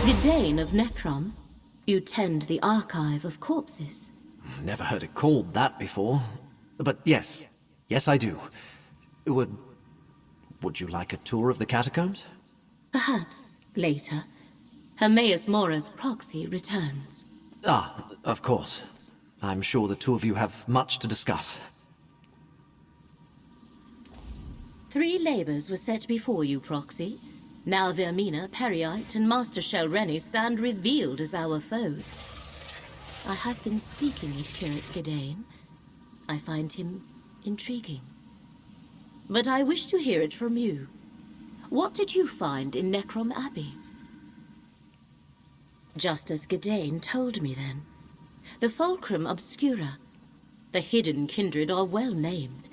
Gedane of Necrom, you tend the archive of corpses. Never heard it called that before. But yes. Yes, I do. Would you like a tour of the catacombs? Perhaps, later. House Mora's proxy returns. Ah, of course. I'm sure the two of you have much to discuss. 3 labors were set before you, proxy. Now Vermina, Periite, and Master Shelrenny stand revealed as our foes. I have been speaking with Curate Gedane. I find him intriguing. But I wish to hear it from you. What did you find in Necrom Abbey? Just as Gedane told me then. The Fulcrum Obscura. The hidden kindred are well named.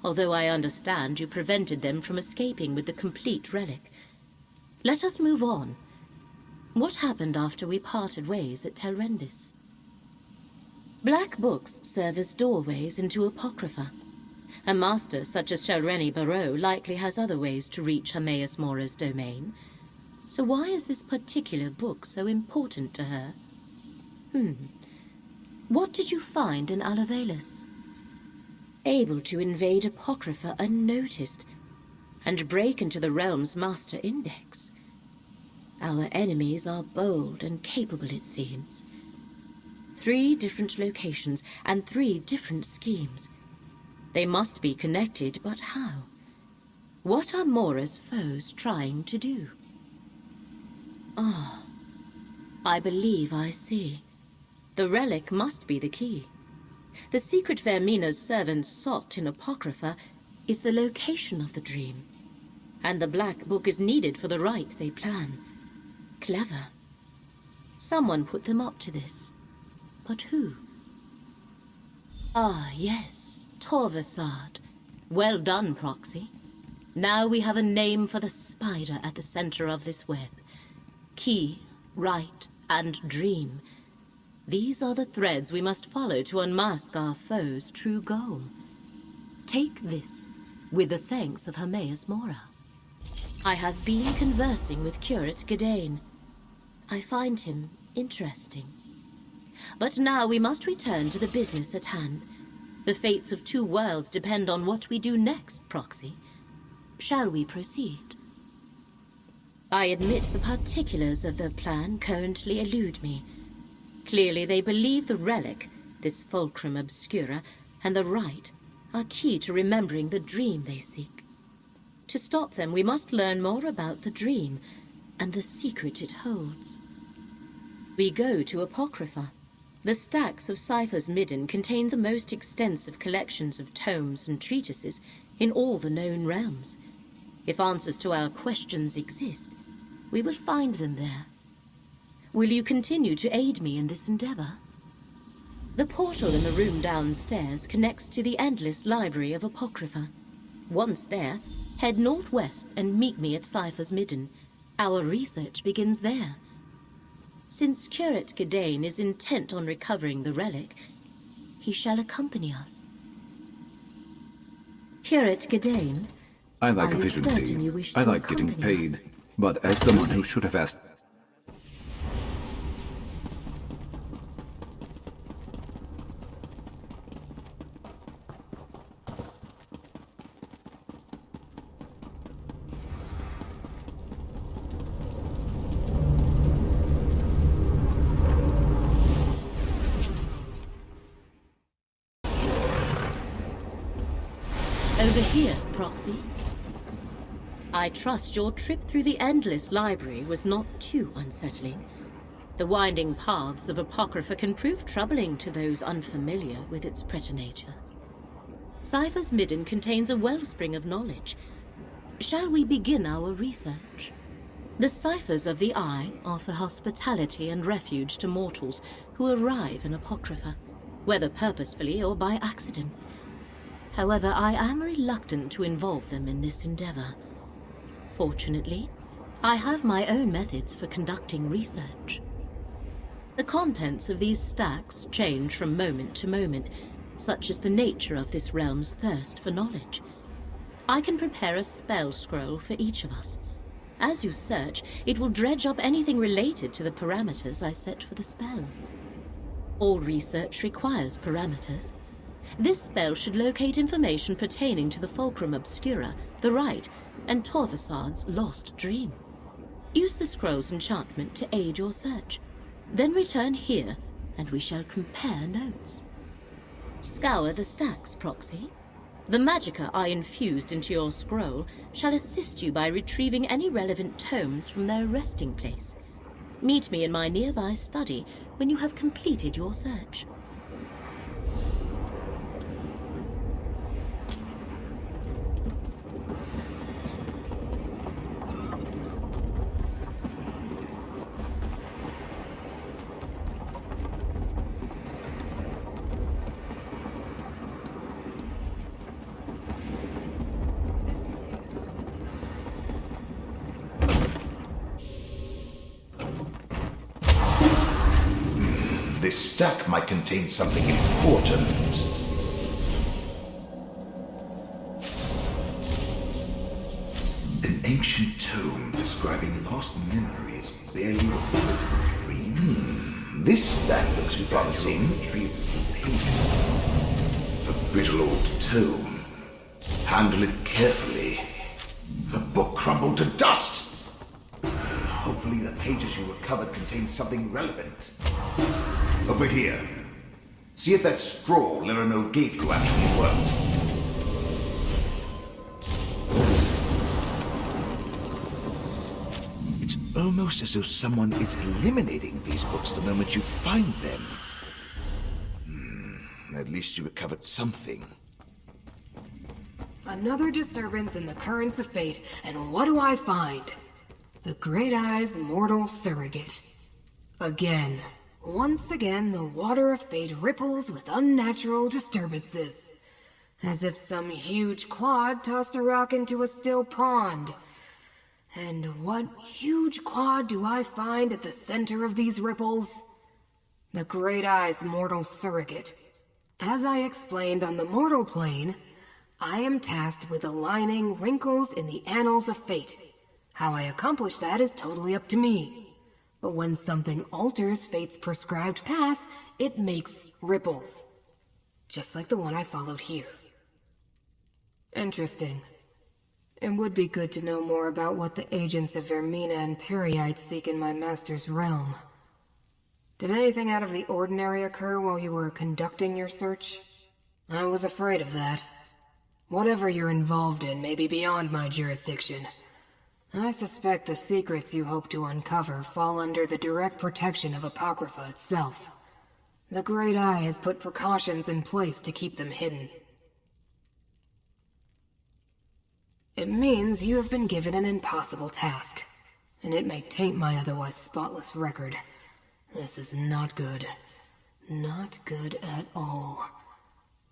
Although I understand you prevented them from escaping with the complete relic. Let us move on. What happened after we parted ways at Telrendis? Black books serve as doorways into Apocrypha. A master such as Shelrenny Barrow likely has other ways to reach House Mora's domain. So why is this particular book so important to her? What did you find in Alavelis? Able to invade Apocrypha unnoticed, and break into the realm's master index. Our enemies are bold and capable, it seems. 3 different locations and 3 different schemes. They must be connected, but how? What are Mora's foes trying to do? Ah, I believe I see. The relic must be the key. The secret Vermina's servants sought in Apocrypha is the location of the dream. And the Black Book is needed for the rite they plan. Clever. Someone put them up to this. But who? Ah, yes. Torvasad. Well done, Proxy. Now we have a name for the spider at the center of this web. Key, rite, and dream. These are the threads we must follow to unmask our foe's true goal. Take this, with the thanks of House Mora. I have been conversing with Curate Gedane. I find him interesting. But now we must return to the business at hand. The fates of 2 worlds depend on what we do next, Proxy. Shall we proceed? I admit the particulars of the plan currently elude me. Clearly they believe the relic, this Fulcrum Obscura, and the rite are key to remembering the dream they seek. To stop them, we must learn more about the dream and the secret it holds. We go to Apocrypha. The stacks of Cypher's Midden contain the most extensive collections of tomes and treatises in all the known realms. If answers to our questions exist, we will find them there. Will you continue to aid me in this endeavor? The portal in the room downstairs connects to the endless library of Apocrypha. Once there, head northwest and meet me at Cypher's Midden. Our research begins there. Since Curate Gedane is intent on recovering the relic, he shall accompany us. Curate Gedane, I like efficiency. I like getting paid. But as someone who should have asked... Over here, Proxy. I trust your trip through the endless library was not too unsettling. The winding paths of Apocrypha can prove troubling to those unfamiliar with its preternature. Cypher's Midden contains a wellspring of knowledge. Shall we begin our research? The ciphers of the Eye offer hospitality and refuge to mortals who arrive in Apocrypha, whether purposefully or by accident. However, I am reluctant to involve them in this endeavor. Fortunately, I have my own methods for conducting research. The contents of these stacks change from moment to moment, such is the nature of this realm's thirst for knowledge. I can prepare a spell scroll for each of us, As you search, it will dredge up anything related to the parameters I set for the spell. All research requires parameters. This spell should locate information pertaining to the Fulcrum Obscura, the Rite, and Torvasad's lost dream. Use the scroll's enchantment to aid your search. Then return here, and we shall compare notes. Scour the stacks, Proxy. The magicka I infused into your scroll shall assist you by retrieving any relevant tomes from their resting place. Meet me in my nearby study when you have completed your search. This stack might contain something important. An ancient tome describing lost memories barely recorded in a dream. This stack looks promising. A brittle old tome. Handle it carefully. The book crumbled to dust. Hopefully the pages you recovered contain something relevant. Over here. See if that scroll Laramil gave you actually worked. It's almost as though someone is eliminating these books the moment you find them. At least you recovered something. Another disturbance in the currents of fate, and what do I find? The Great Eye's mortal surrogate. Again. Once again, the water of fate ripples with unnatural disturbances. As if some huge clod tossed a rock into a still pond. And what huge clod do I find at the center of these ripples? The Great Eye's mortal surrogate. As I explained on the mortal plane, I am tasked with aligning wrinkles in the annals of fate. How I accomplish that is totally up to me. But when something alters fate's prescribed path, it makes ripples. Just like the one I followed here. Interesting. It would be good to know more about what the agents of Vermina and Periite seek in my master's realm. Did anything out of the ordinary occur while you were conducting your search? I was afraid of that. Whatever you're involved in may be beyond my jurisdiction. I suspect the secrets you hope to uncover fall under the direct protection of Apocrypha itself. The Great Eye has put precautions in place to keep them hidden. It means you have been given an impossible task, and it may taint my otherwise spotless record. This is not good. Not good at all.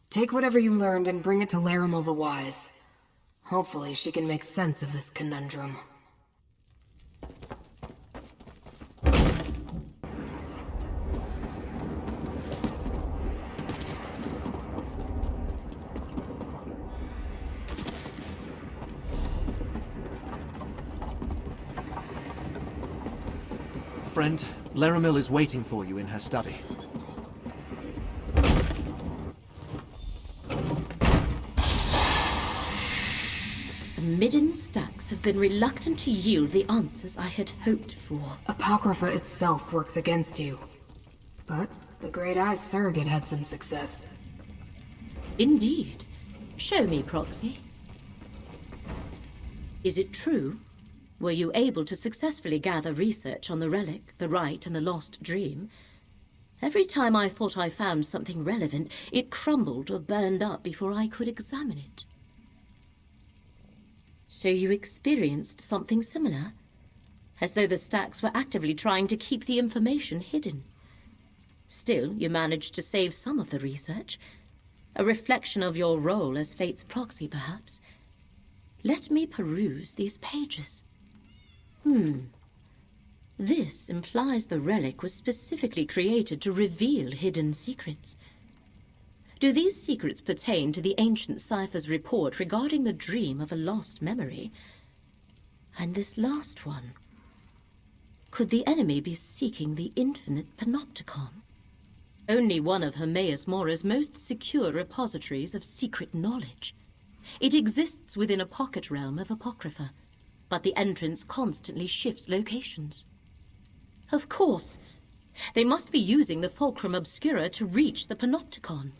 Take whatever you learned and bring it to Laramil the Wise. Hopefully she can make sense of this conundrum. Friend, Laramil is waiting for you in her study. The Midden stacks have been reluctant to yield the answers I had hoped for. Apocrypha itself works against you. But the Great Eye's surrogate had some success. Indeed. Show me, Proxy. Is it true? Were you able to successfully gather research on the relic, the rite, and the lost dream? Every time I thought I found something relevant, it crumbled or burned up before I could examine it. So you experienced something similar? As though the stacks were actively trying to keep the information hidden. Still, you managed to save some of the research. A reflection of your role as Fate's proxy, perhaps. Let me peruse these pages. This implies the relic was specifically created to reveal hidden secrets. Do these secrets pertain to the ancient cipher's report regarding the dream of a lost memory? And this last one. Could the enemy be seeking the infinite panopticon? Only one of House Mora's most secure repositories of secret knowledge. It exists within a pocket realm of Apocrypha, but the entrance constantly shifts locations. Of course! They must be using the Fulcrum Obscura to reach the panopticon.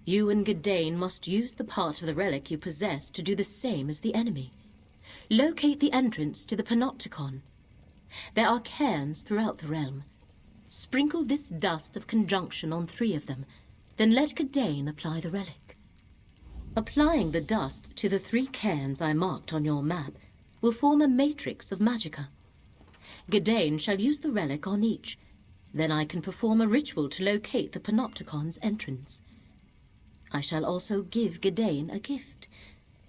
You and Gadain must use the part of the relic you possess to do the same as the enemy. Locate the entrance to the panopticon. There are cairns throughout the realm. Sprinkle this dust of conjunction on 3 of them, then let Gadain apply the relic. Applying the dust to the 3 cairns I marked on your map will form a matrix of magicka. Gadain shall use the relic on each. Then I can perform a ritual to locate the panopticon's entrance. I shall also give Gadain a gift,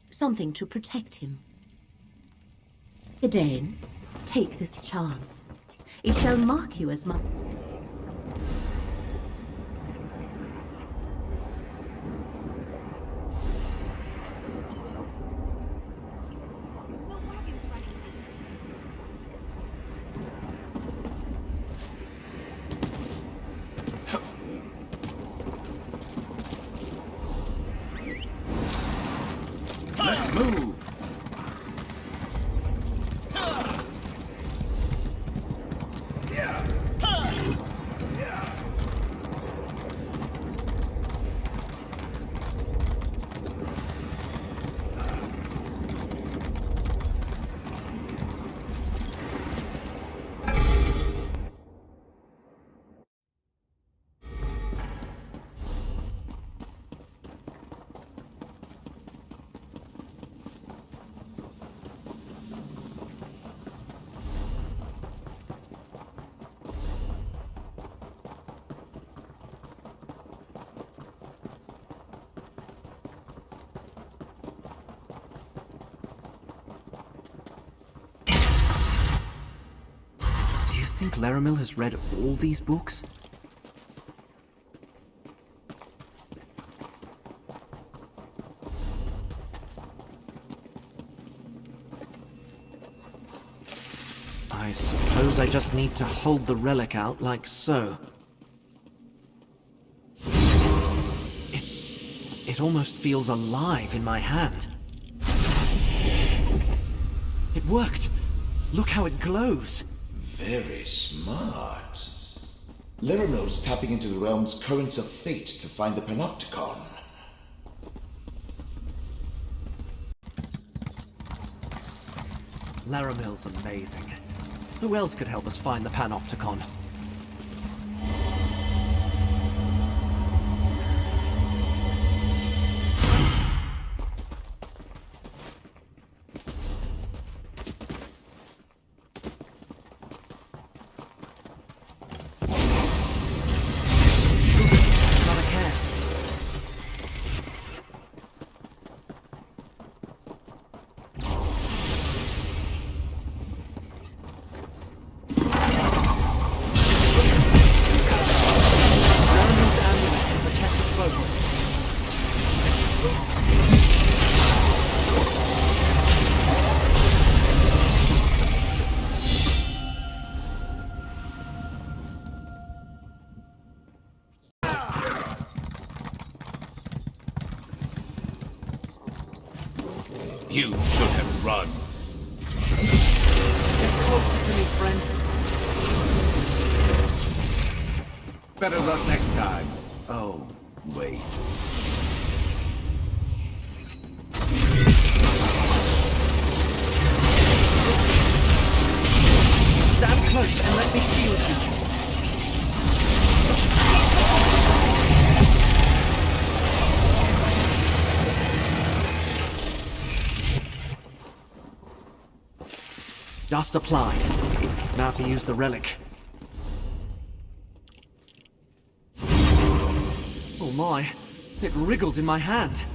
something to protect him. Gadain, take this charm. It shall mark you as my... Let's move! Do you think Laramil has read all these books? I suppose I just need to hold the relic out like so. It almost feels alive in my hand. It worked! Look how it glows! Very smart. Laramil's tapping into the realm's currents of fate to find the panopticon. Laramil's amazing. Who else could help us find the panopticon? You should have run. Get closer to me, friend. Better luck next time. Oh, wait. Stand close and let me shield you. Dust applied. Now to use the relic. Oh my, it wriggled in my hand.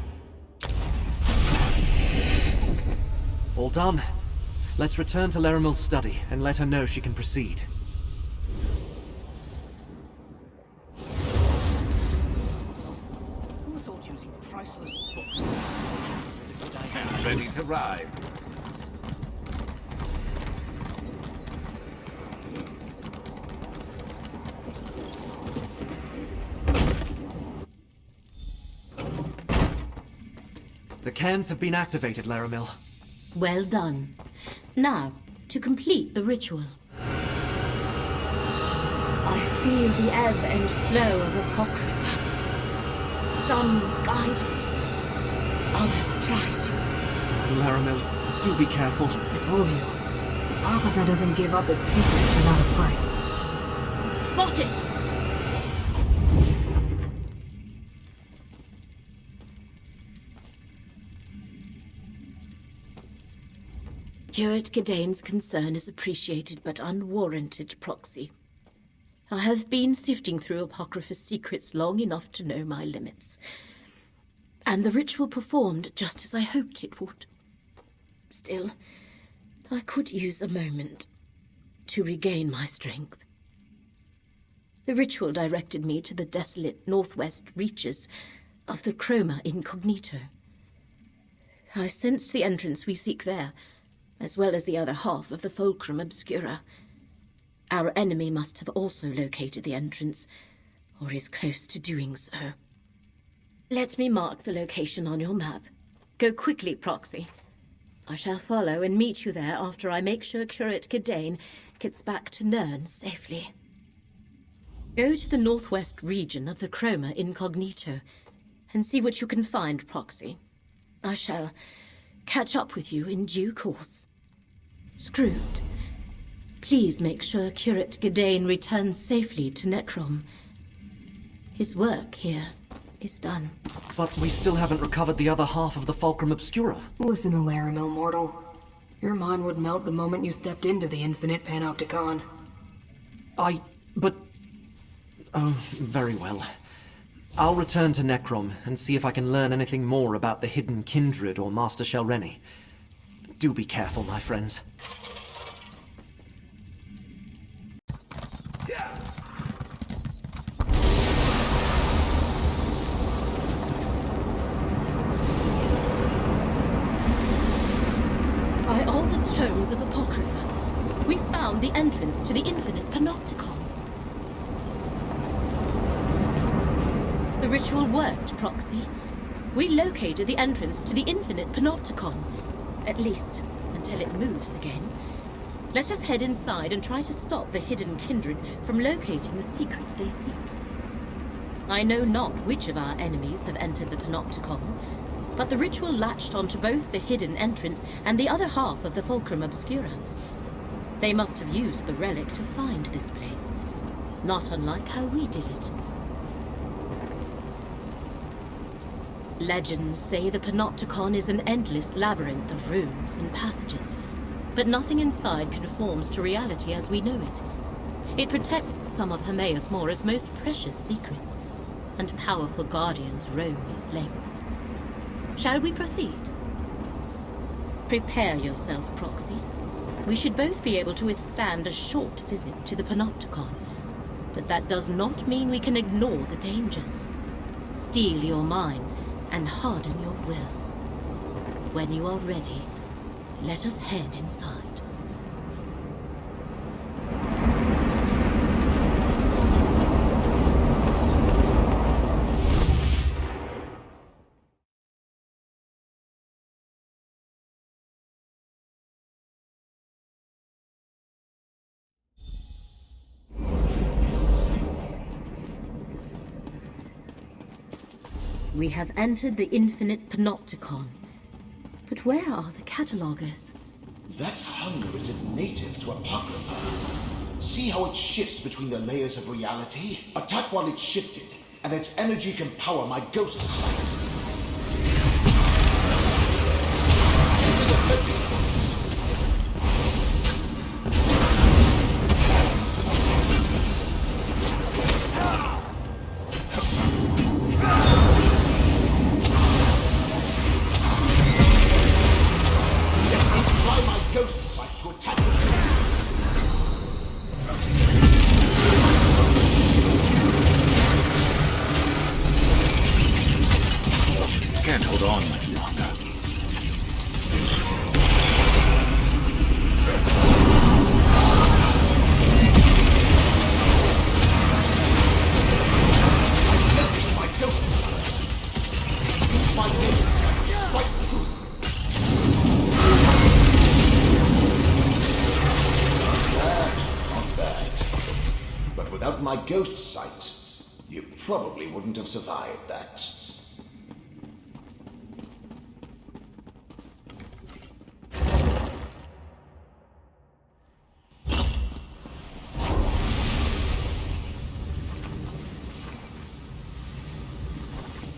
All done. Let's return to Laramil's study and let her know she can proceed. Who thought using priceless books was a good idea? Ready to ride. cairns have been activated, Laramil. Well done. Now, to complete the ritual. I feel the ebb and flow of Apocrypha. Some guide me, others try to. Laramil, do be careful. I told you. Apocrypha doesn't give up its secrets without a price. Spot it! Curate Gidane's concern is appreciated but unwarranted, Proxy. I have been sifting through Apocrypha's secrets long enough to know my limits. And the ritual performed just as I hoped it would. Still, I could use a moment to regain my strength. The ritual directed me to the desolate northwest reaches of the Chroma Incognito. I sensed the entrance we seek there, as well as the other half of the Fulcrum Obscura. Our enemy must have also located the entrance, or is close to doing so. Let me mark the location on your map. Go quickly, Proxy. I shall follow and meet you there after I make sure Curate Gidane gets back to Nirn safely. Go to the northwest region of the Chroma Incognito and see what you can find, Proxy. I shall catch up with you in due course. Screwed. Please make sure Curate Gidane returns safely to Necrom. His work here is done. But we still haven't recovered the other half of the Fulcrum Obscura. Listen to Laramil, mortal. Your mind would melt the moment you stepped into the infinite panopticon. But... Oh, very well. I'll return to Necrom and see if I can learn anything more about the hidden Kindred or Master Shelreni. Do be careful, my friends. By all the tomes of Apocrypha, we found the entrance to the infinite panopticon. The ritual worked, Proxy. We located the entrance to the infinite panopticon. At least, until it moves again. Let us head inside and try to stop the hidden Kindred from locating the secret they seek. I know not which of our enemies have entered the panopticon, but the ritual latched onto both the hidden entrance and the other half of the Fulcrum Obscura. They must have used the relic to find this place, not unlike how we did it. Legends say the Panopticon is an endless labyrinth of rooms and passages, but nothing inside conforms to reality as we know it. It protects some of House Mora's most precious secrets, and powerful guardians roam its lengths. Shall we proceed? Prepare yourself, Proxy. We should both be able to withstand a short visit to the Panopticon, but that does not mean we can ignore the dangers. Steel your mind and harden your will. When you are ready, let us head inside. We have entered the infinite panopticon. But where are the catalogers? That hunger isn't native to Apocrypha. See how it shifts between the layers of reality? Attack while it's shifted, and its energy can power my ghost sight. Can't hold on much longer. my ghost sight, you probably wouldn't have survived that.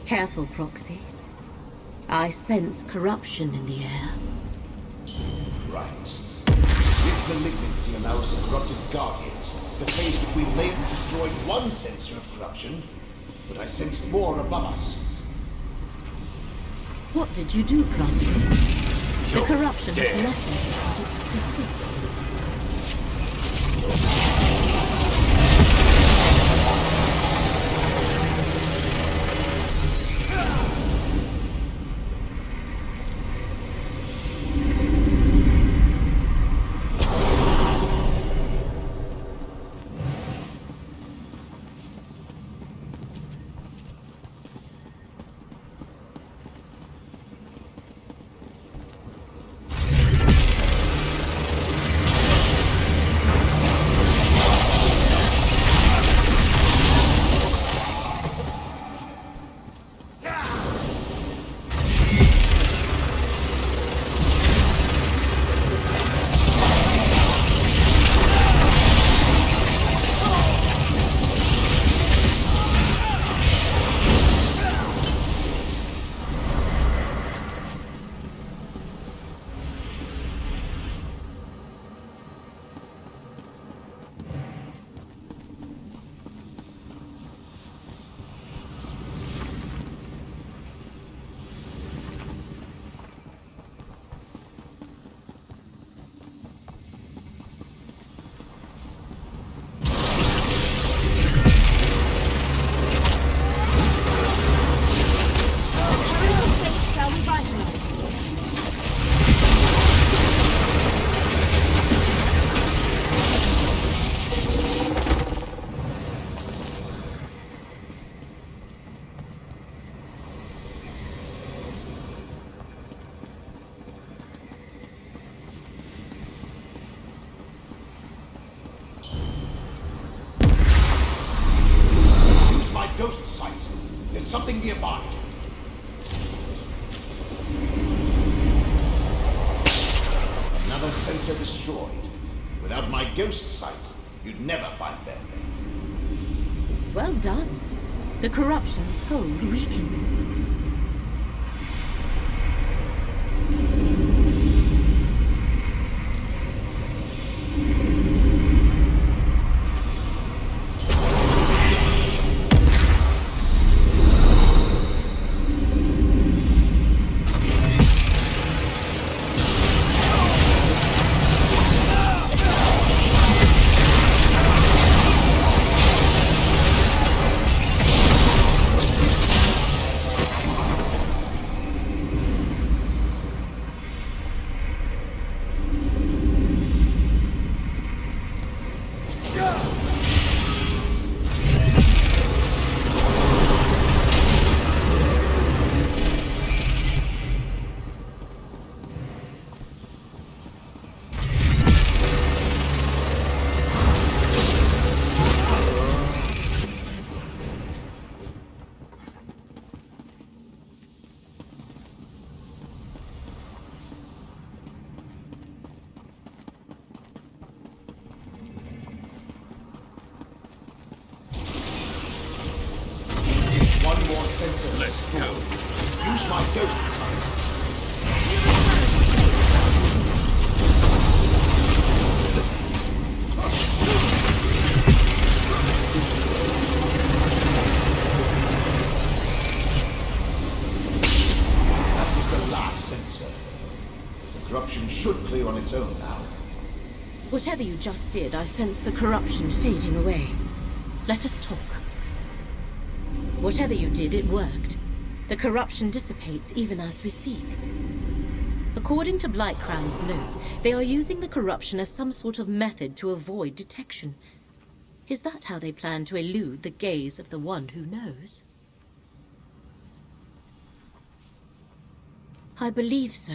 Careful, Proxy. I sense corruption in the air. Right. This malignancy allows the corrupted Guardians to phase between laid and destroyed one sensor of corruption, but I sensed more above us. What did you do, Proxy? The corruption has lessened, but it persists. Ghost sight. There's something nearby. Another sensor destroyed. Without my ghost sight, you'd never find them. Well done. The corruption's hold weakens. Let's go. Use my ghost sight. That was the last sensor. The corruption should clear on its own now. Whatever you just did, I sense the corruption fading away. Let us talk. Whatever you did, it worked. The corruption dissipates even as we speak. According to Blightcrown's notes, they are using the corruption as some sort of method to avoid detection. Is that how they plan to elude the gaze of the one who knows? I believe so.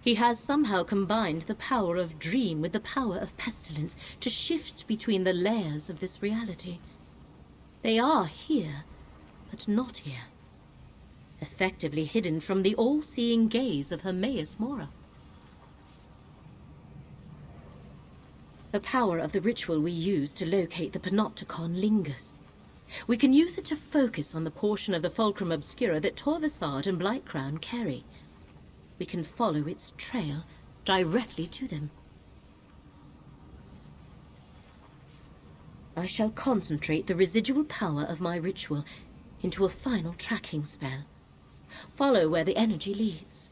He has somehow combined the power of dream with the power of pestilence to shift between the layers of this reality. They are here, but not here. Effectively hidden from the all-seeing gaze of House Mora. The power of the ritual we use to locate the Panopticon lingers. We can use it to focus on the portion of the Fulcrum Obscura that Torvasad and Blightcrown carry. We can follow its trail directly to them. I shall concentrate the residual power of my ritual into a final tracking spell. Follow where the energy leads.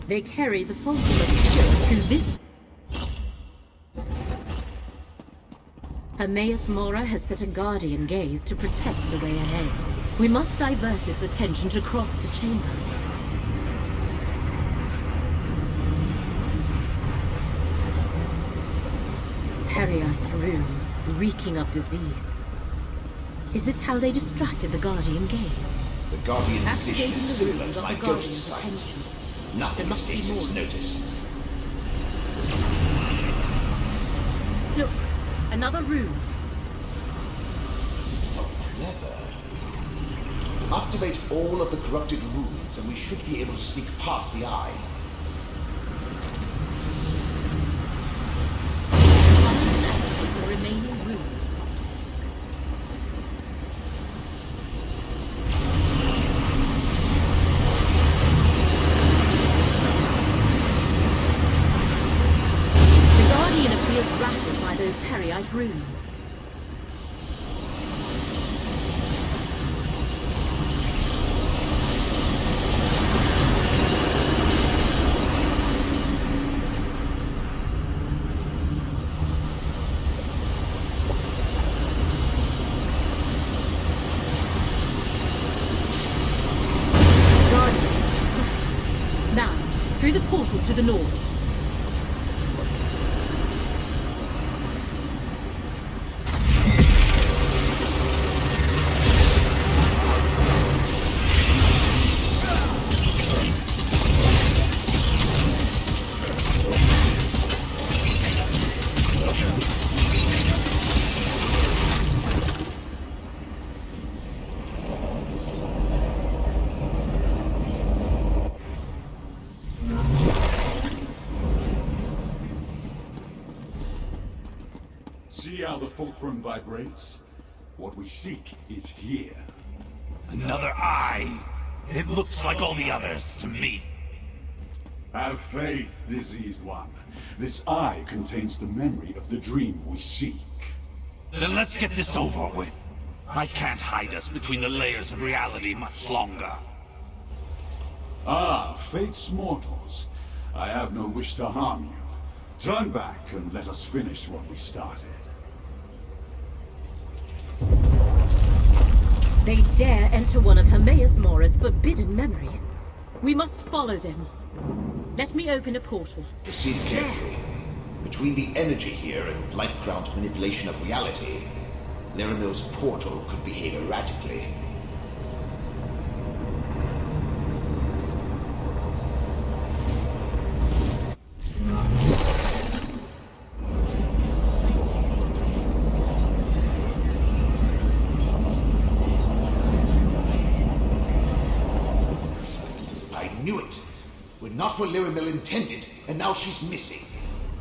They carry the Fulcrum Obscura through this. House Mora has set a guardian gaze to protect the way ahead. We must divert its attention to cross the chamber. Periite room, reeking of disease. Is this how they distracted the guardian gaze? The guardian's vision Activating is the similar runes to of my the ghost guardian's sight. attention. Nothing There must be escapes its more. notice. Look, another room. Clever. Activate all of the corrupted runes and we should be able to sneak past the eye. The remaining rooms. The Guardian appears rattled by those Periite runes. Through the portal to the north. See how the fulcrum vibrates? What we seek is here. Another eye? It looks like all the others to me. Have faith, diseased one. This eye contains the memory of the dream we seek. Then let's get this over with. I can't hide us between the layers of reality much longer. Ah, fate's mortals. I have no wish to harm you. Turn back and let us finish what we started. They dare enter one of House Mora's forbidden memories. We must follow them. Let me open a portal. Proceed carefully. Between the energy here and Blightcrown's manipulation of reality, Laramil's portal could behave erratically. I knew it! We're not where Laramil intended, and now she's missing.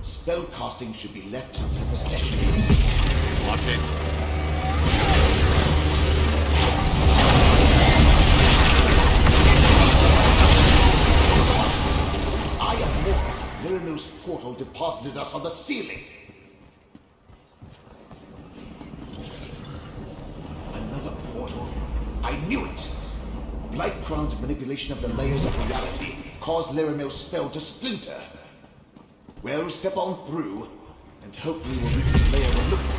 Spellcasting should be left to the pleasure. Watch it. I am Mora. Laramil's portal deposited us on the ceiling. Another portal. I knew it. Blightcrown's manipulation of the layers of reality caused Laramil's spell to splinter. Well, step on through, and hopefully we'll reach the layer we're looking for.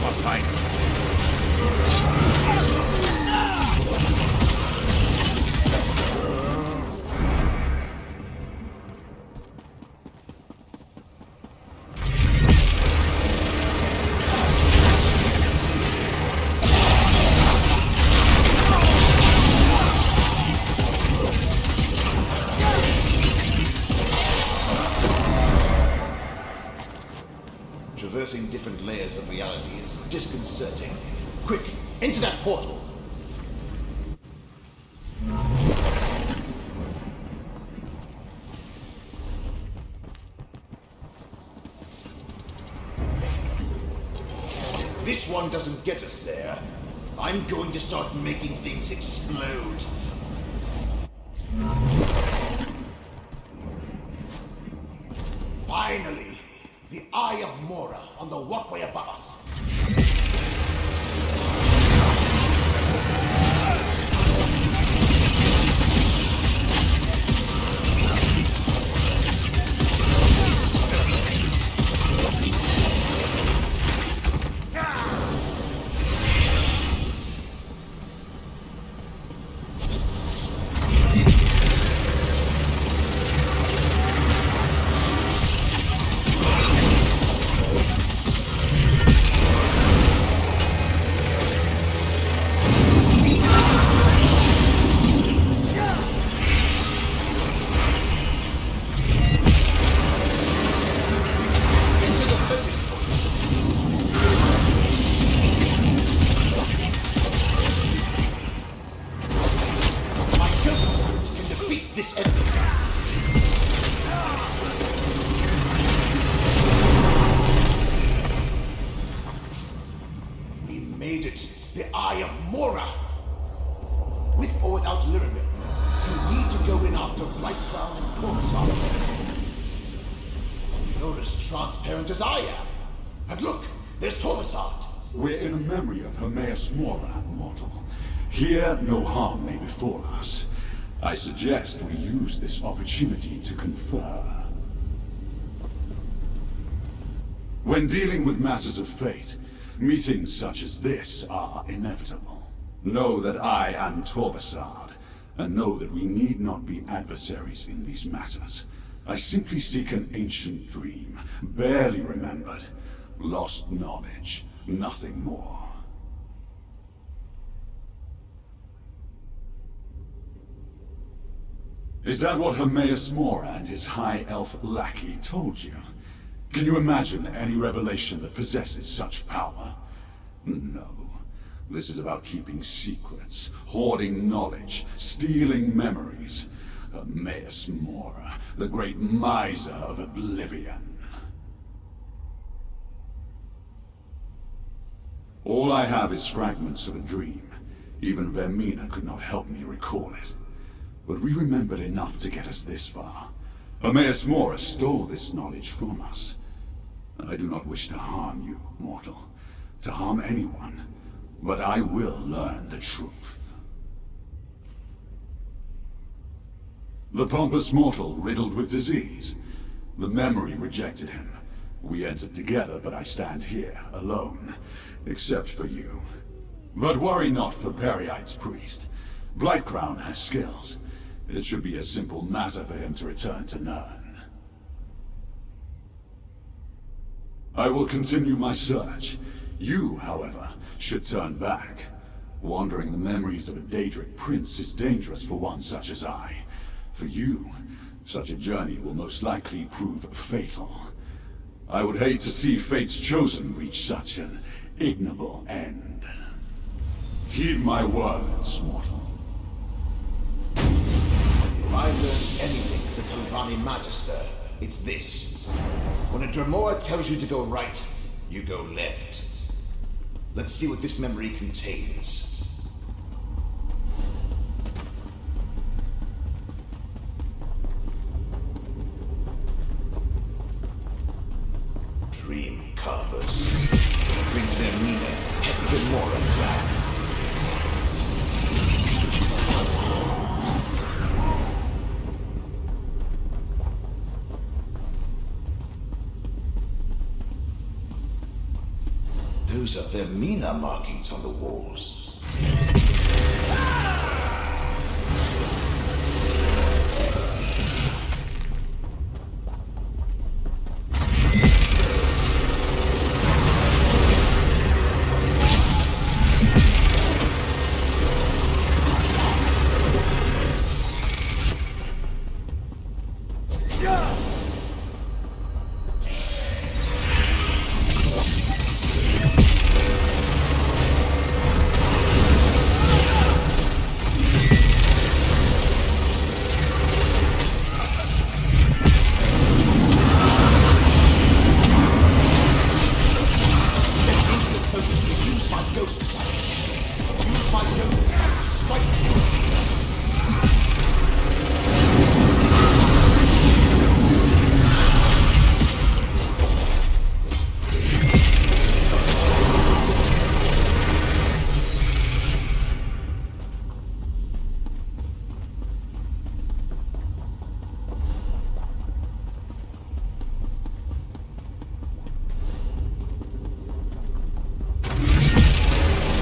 for fighting. Traversing different layers of reality is disconcerting. Quick, into that portal! If this one doesn't get us there, I'm going to start making things explode. Finally! The Eye of Mora on the walkway above us. Transparent as I am. And look, there's Torvasad. We're in a memory of House Mora, mortal. Here, no harm may befall us. I suggest we use this opportunity to confer. When dealing with matters of fate, meetings such as this are inevitable. Know that I am Torvasad, and know that we need not be adversaries in these matters. I simply seek an ancient dream, barely remembered. Lost knowledge, nothing more. Is that what House Mora and his high elf lackey told you? Can you imagine any revelation that possesses such power? No. This is about keeping secrets, hoarding knowledge, stealing memories. House Mora, the great miser of oblivion. All I have is fragments of a dream. Even Vermina could not help me recall it. But we remembered enough to get us this far. House Mora stole this knowledge from us. I do not wish to harm you, mortal. To harm anyone. But I will learn the truth. The pompous mortal riddled with disease. The memory rejected him. We entered together, but I stand here, alone. Except for you. But worry not for Periite's priest. Blightcrown has skills. It should be a simple matter for him to return to Nirn. I will continue my search. You, however, should turn back. Wandering the memories of a Daedric prince is dangerous for one such as I. For you, such a journey will most likely prove fatal. I would hate to see Fate's Chosen reach such an ignoble end. Heed my words, mortal. If I learned anything as a Telvanni Magister, it's this. When a Dremora tells you to go right, you go left. Let's see what this memory contains. Dream carvers. Brings their meaner, Dremora clan. Those are Vermina markings on the walls.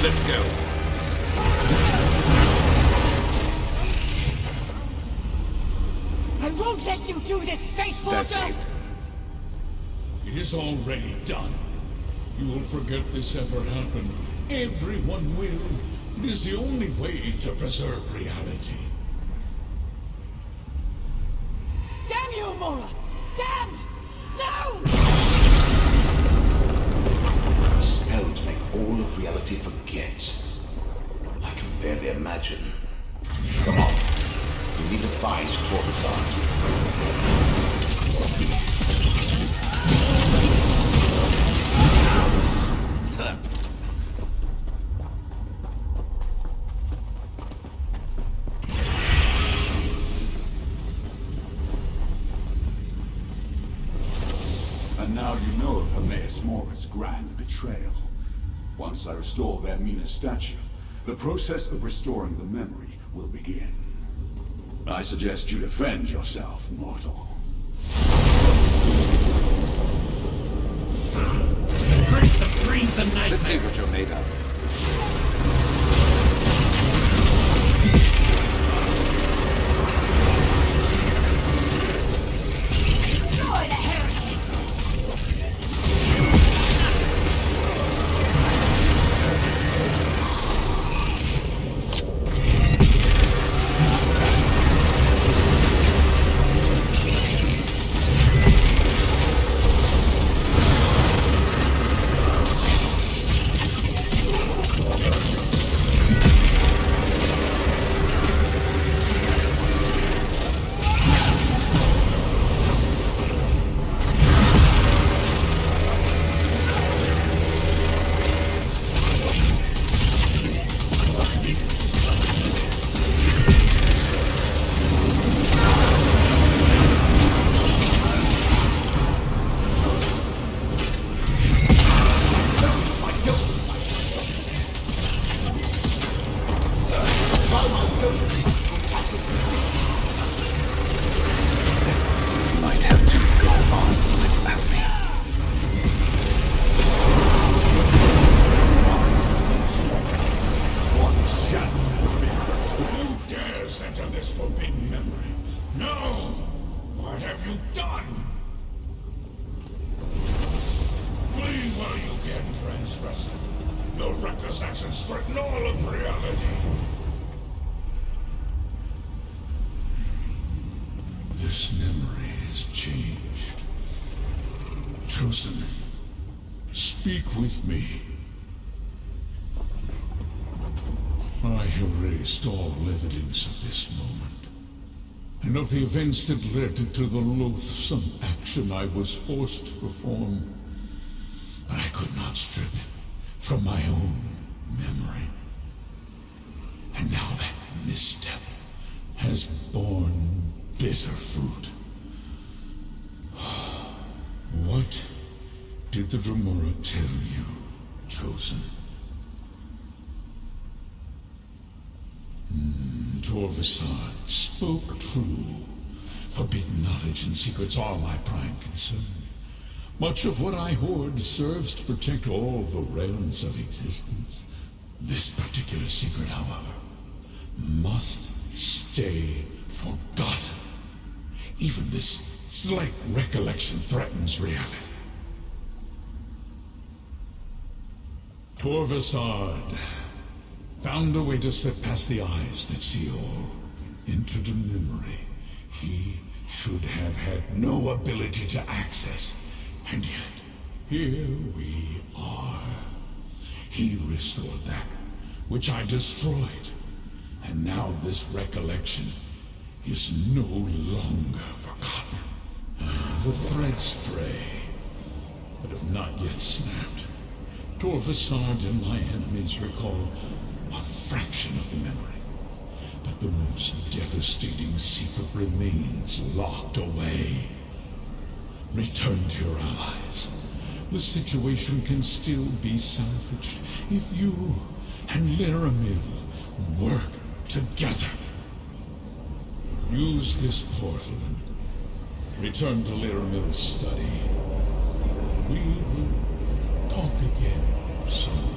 Let's go. I won't let you do this, fateful That's it. It is already done. You will forget this ever happened. Everyone will. It is the only way to preserve reality. Damn you, Mora! Damn! No! A spell to make all of reality forget. I can barely imagine. Come on. We need to find Torvasad. And now you know of House Mora's grand betrayal. Once I restore Vermina's statue, the process of restoring the memory will begin. I suggest you defend yourself, mortal. Prince of dreams and nightmares. Let's see what you're made of. Might have to go on without me. Who dares enter this forbidden memory? No! What have you done? Flee while you can, transgressor. Your reckless actions threaten all of reality. This memory is changed. Chosen, speak with me. I erased all evidence of this moment, and of the events that led to the loathsome action I was forced to perform. But I could not strip it from my own memory. And now that misstep has borne bitter fruit. What did the Dremora tell you, Chosen? Torvasad spoke true. Forbidden knowledge and secrets are my prime concern. Much of what I hoard serves to protect all the realms of existence. This particular secret, however, must stay forgotten. Even this slight recollection threatens reality. Torvasard found a way to slip past the eyes that see all, into the memory he should have had no ability to access. And yet, here we are. He restored that which I destroyed. And now this recollection is no longer forgotten. The threads fray, but have not yet snapped. Torvasard and my enemies recall a fraction of the memory, but the most devastating secret remains locked away. Return to your allies. The situation can still be salvaged if you and Liramil work together. Use this portal and return to Liramil's study. We will talk again soon.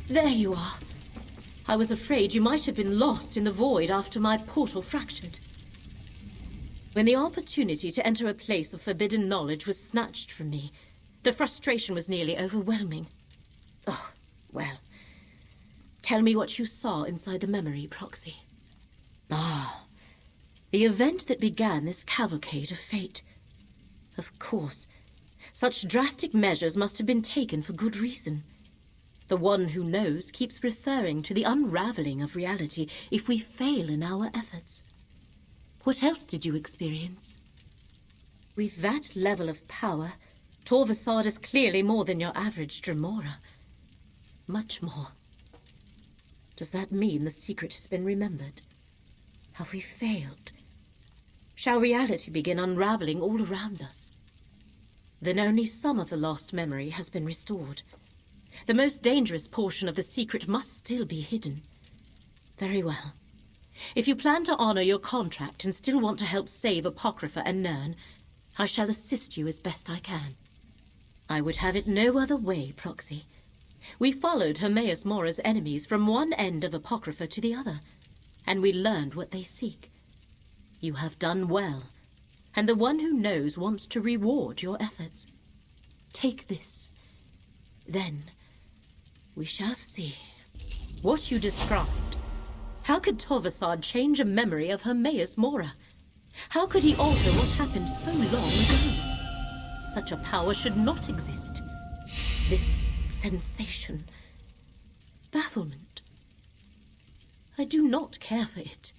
There you are. I was afraid you might have been lost in the void after my portal fractured. When the opportunity to enter a place of forbidden knowledge was snatched from me, the frustration was nearly overwhelming. Oh, well. Tell me what you saw inside the memory, Proxy. Ah, the event that began this cavalcade of fate. Of course, such drastic measures must have been taken for good reason. The one who knows keeps referring to the unraveling of reality if we fail in our efforts. What else did you experience? With that level of power, Torvasard is clearly more than your average Dremora. Much more. Does that mean the secret has been remembered? Have we failed? Shall reality begin unraveling all around us? Then only some of the lost memory has been restored. The most dangerous portion of the secret must still be hidden. Very well. If you plan to honor your contract and still want to help save Apocrypha and Nirn, I shall assist you as best I can. I would have it no other way, Proxy. We followed Hermaeus Mora's enemies from one end of Apocrypha to the other, and we learned what they seek. You have done well, and the one who knows wants to reward your efforts. Take this. Then we shall see. What you described. How could Torvasard change a memory of Hermaeus Mora? How could he alter what happened so long ago? Such a power should not exist. This sensation. Bafflement. I do not care for it.